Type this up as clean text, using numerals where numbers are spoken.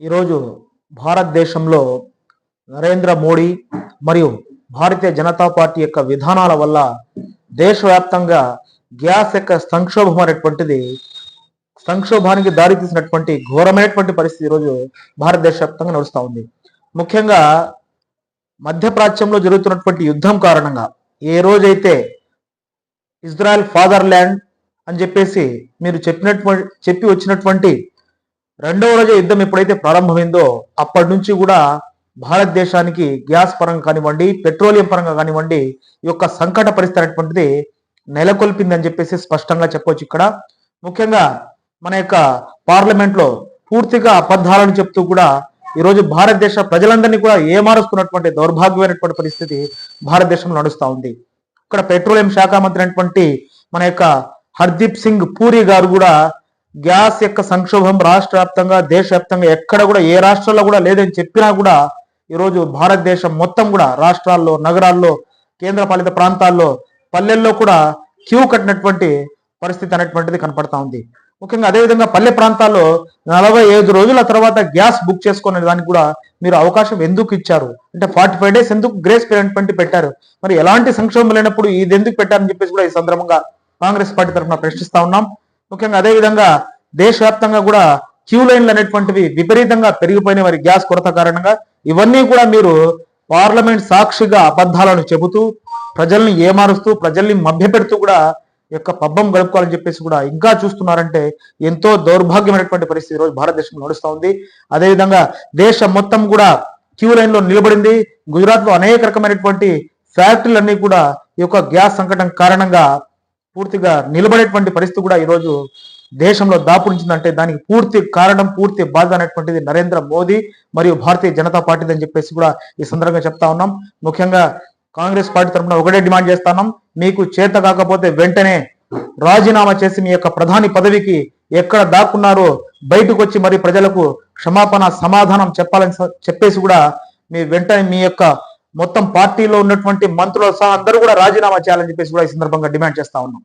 ఈరోజు భారతదేశంలో నరేంద్ర మోడీ మరియు భారతీయ జనతా పార్టీ యొక్క విధానాల వల్ల దేశవ్యాప్తంగా గ్యాస్ యొక్క సంక్షోభం అనేటువంటిది సంక్షోభానికి దారితీసినటువంటి ఘోరమైనటువంటి పరిస్థితి ఈరోజు భారతదేశ వ్యాప్తంగా నడుస్తూ ఉంది. ముఖ్యంగా మధ్యప్రాచ్యంలో జరుగుతున్నటువంటి యుద్ధం కారణంగా ఏ రోజైతే ఇజ్రాయెల్ ఫాదర్ ల్యాండ్ అని చెప్పేసి మీరు చెప్పి వచ్చినటువంటి రెండవ రోజు యుద్ధం ఎప్పుడైతే ప్రారంభమైందో అప్పటి నుంచి కూడా భారతదేశానికి గ్యాస్ పరంగా కానివ్వండి, పెట్రోలియం పరంగా కానివ్వండి, ఈ యొక్క సంకట పరిస్థితి అనేటువంటిది నెలకొల్పిందని చెప్పేసి స్పష్టంగా చెప్పవచ్చు. ఇక్కడ ముఖ్యంగా మన యొక్క పార్లమెంట్ లో పూర్తిగా అబద్ధాలను చెప్తూ కూడా ఈరోజు భారతదేశ ప్రజలందరినీ కూడా ఏమారుస్తున్నటువంటి దౌర్భాగ్యమైనటువంటి పరిస్థితి భారతదేశంలో నడుస్తూ ఉంది. ఇక్కడ పెట్రోలియం శాఖ మంత్రి అయినటువంటి మన యొక్క హర్దీప్ సింగ్ పూరి గారు కూడా గ్యాస్ యొక్క సంక్షోభం రాష్ట్ర వ్యాప్తంగా దేశవ్యాప్తంగా ఎక్కడ కూడా ఏ రాష్ట్రాల్లో కూడా లేదని చెప్పినా కూడా ఈరోజు భారతదేశం మొత్తం కూడా రాష్ట్రాల్లో, నగరాల్లో, కేంద్ర పాలిత ప్రాంతాల్లో, పల్లెల్లో కూడా క్యూ కట్టినటువంటి పరిస్థితి అనేటువంటిది కనపడతా ఉంది. ముఖ్యంగా అదేవిధంగా పల్లె ప్రాంతాల్లో 45 రోజుల తర్వాత గ్యాస్ బుక్ చేసుకునే దానికి కూడా మీరు అవకాశం ఎందుకు ఇచ్చారు? అంటే 45 days ఎందుకు గ్రేస్ పీరియడ్ పెట్టారు? మరి ఎలాంటి సంక్షోభం లేనప్పుడు ఇది ఎందుకు పెట్టారని చెప్పేసి కూడా ఈ సందర్భంగా కాంగ్రెస్ పార్టీ తరఫున ప్రశ్నిస్తా ఉన్నాం. ముఖ్యంగా అదేవిధంగా దేశవ్యాప్తంగా కూడా క్యూ లైన్లు అనేటువంటివి విపరీతంగా పెరిగిపోయినాయి మరి గ్యాస్ కొరత కారణంగా. ఇవన్నీ కూడా మీరు పార్లమెంట్ సాక్షిగా అబద్ధాలను చెబుతూ ప్రజల్ని ఏమారుస్తూ ప్రజల్ని మభ్యపెడుతూ కూడా యొక్క పబ్బం గడుపుకోవాలని చెప్పేసి కూడా ఇంకా చూస్తున్నారంటే ఎంతో దౌర్భాగ్యమైనటువంటి పరిస్థితి ఈరోజు భారతదేశంలో నడుస్తూ ఉంది. అదేవిధంగా దేశం మొత్తం కూడా క్యూ లైన్ లో నిలబడింది. గుజరాత్ లో అనేక రకమైనటువంటి ఫ్యాక్టరీలన్నీ కూడా ఈ యొక్క గ్యాస్ సంకటం కారణంగా పూర్తిగా నిలబడేటువంటి పరిస్థితి కూడా ఈరోజు దేశంలో దాపురించిందంటే దానికి పూర్తి కారణం, పూర్తి బాధ్యత అనేటువంటిది నరేంద్ర మోదీ మరియు భారతీయ జనతా పార్టీ అని చెప్పేసి కూడా ఈ సందర్భంగా చెప్తా ఉన్నాం. ముఖ్యంగా కాంగ్రెస్ పార్టీ తరఫున ఒకటే డిమాండ్ చేస్తున్నాం, మీకు చేత కాకపోతే వెంటనే రాజీనామా చేసి మీ యొక్క ప్రధాని పదవికి ఎక్కడ దాక్కున్నారో బయటకు వచ్చి మరి ప్రజలకు క్షమాపణ సమాధానం చెప్పాలని చెప్పేసి కూడా మీ వెంటనే మీ యొక్క మొత్తం పార్టీలో ఉన్నటువంటి మంత్రులు సహా అందరూ కూడా రాజీనామా చేయాలని చెప్పేసి కూడా ఈ సందర్భంగా డిమాండ్ చేస్తా ఉన్నాం.